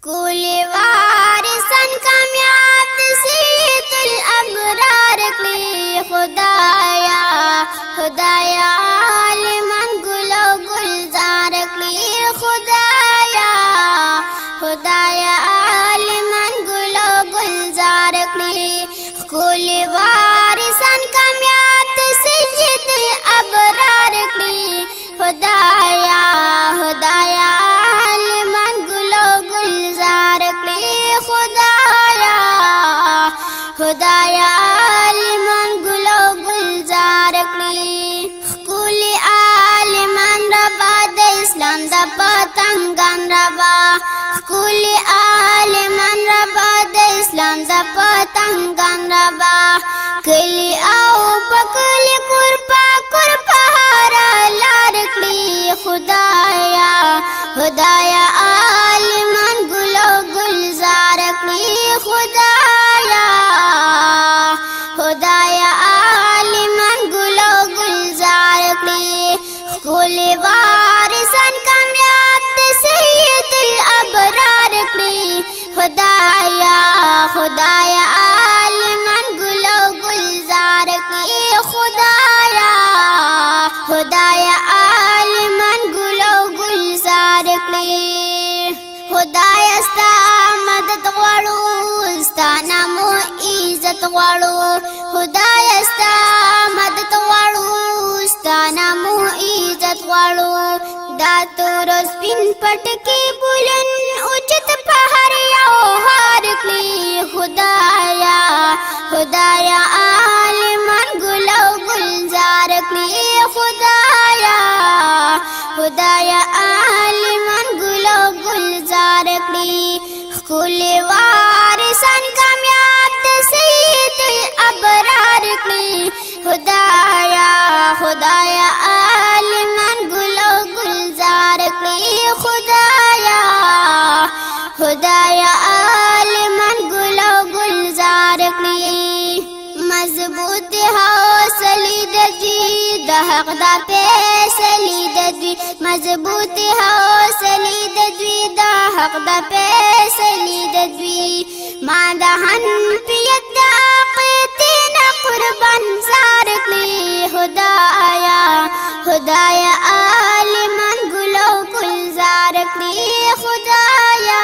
कुल वारिसन कामयाब सैयद अबरार की खुदाया खुदाया आलिमन गुलो गुलजार की खुदाया खुदाया आलिमन गुलो गुलजार की कुल वारिसन कामयाब सैयद अबरार की खुदाया खुदाया आलिमन गुलो गुलजार की खुदाया खुदाया आलिमन गुलो गुलजार की कुल आलिमन रबा द इस्लाम द पतंगन रबा कुल आलिमन रबा द इस्लाम द पतंगन रबा कली आओ पकली कुरपा कुरपा हारा लार की खुदाया खुदाया आलिमन गुलो गुलजार की खुदाया खुदाया आलिमन गुलो गुलजार की कुल वारिसन कामयाब सैयद अबरार की खुदाया खुदाया आलिमन गुलो गुलजार की खुदाया खुदाया आलिमन गुलो गुलजार की खुदाया स्ता मदद वालो स्ता नामो इज्जत वालो खुदाया स्ता मदद वालो स्ता नामो इज्जत वालो दातो रोज पिन पटकी बुलंद उचित पहाड़िया हार की खुदाया खुदाया आलिमन गुलो गुलजार की खुदाया खुदाया आलिमन गुलो गुलजार की कुल वारिसन कामयाब सैयद अबरार की खुदाया खुदाया आलिमन गुलो गुलजार की खुदाया खुदाया आलिमन गुलो गुलजार की मजबूत हौसली दजी दहक दा पैसली दजी मजबूत हौसली दजी दहक दा पैसली दजी मादहन पियत आक़ितीना कुर्बान जार की खुदाया खुदाया आलिमन गुलो गुलजार की खुदाया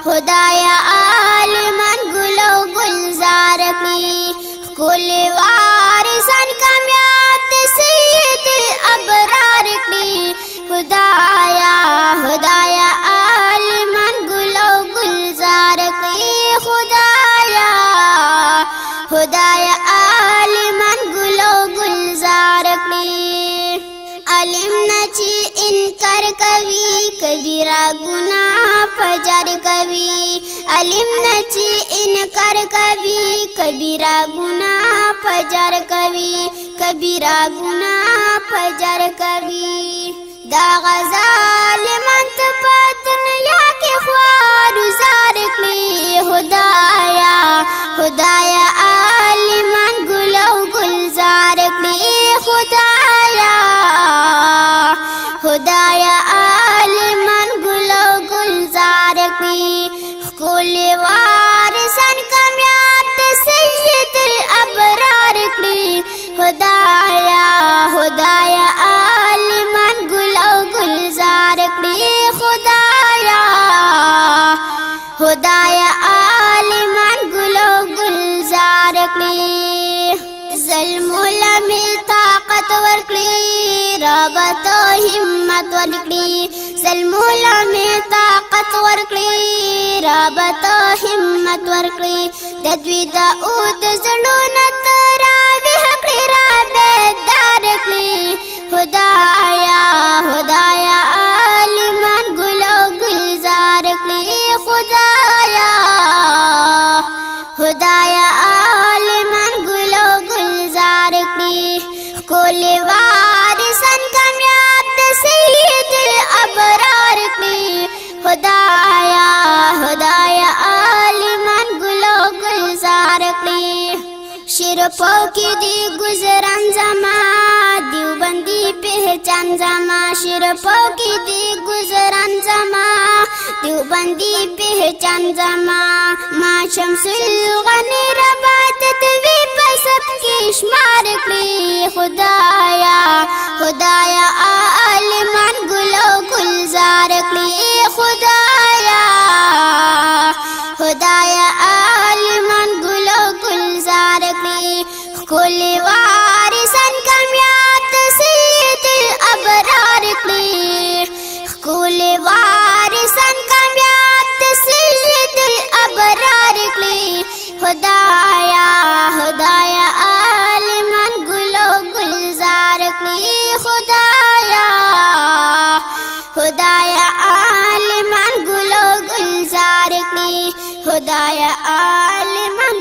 खुदाया आलिमन गुलो गुलजार की कुल वारिसन कामयाब सैयद अबरार की खुदाया खुदाया आलिमन गुलो गुलजार की खुदाया खुदाया आलिमन गुलो गुलजार की अलिम नची इनकार कवि कबीरा गुनाह फजर कवि अलिम नची इनकार कवि कबीरा गुनाह फजर कवि कबीरा गुनाह फजर कवि दा गजाल मंत पतन या के ख्वार जार की खुदाया खुदाया आलिमन गुलो गुलजार की खुदाया खुदाया आलिमन गुलो गुलजार की कुल वारिसन कामयाब सैयद अबरार की खुदाया खुदाया आलिमन गुलो गुलजार की खुदाया खुदाया आलिमन गुलो गुलजार की ज़ल्मुला में ताकतवर की रबतो हिम्मत वरकी ज़ल्मुला में ताकतवर की रबतो हिम्मत वरकी दद्वी दाऊद ज़लूनत राबिह की राबेदार की खुदाया खुदाया आलिमन गुलो गुलजार की खुदाया खुदाया आलिमन गुलो गुलजार की कुल वारिसन कामयाब सैयद अबरार की खुदाया खुदाया आलिमन गुलो गुलजार की शिरो شپو کی دی گزران زما دیوبندی پہچان زما شپو کی دی گزران زما دیوبندی پہچان زما ما شمس الغنی رباتت وی پسب کی شمار کړی خدایا خدایا عالمان گلو گلزار کړی خدایا خدایا عالمان گلو گلزار کړی کل وارثان کامیاب سید الابرار کړی کل وارثان کامیاب سید الابرار کړی خدایا خدایا عالمان گلو گلزار کړی خدایا خدایا عالمان گلو گلزار کړی خدایا عالمان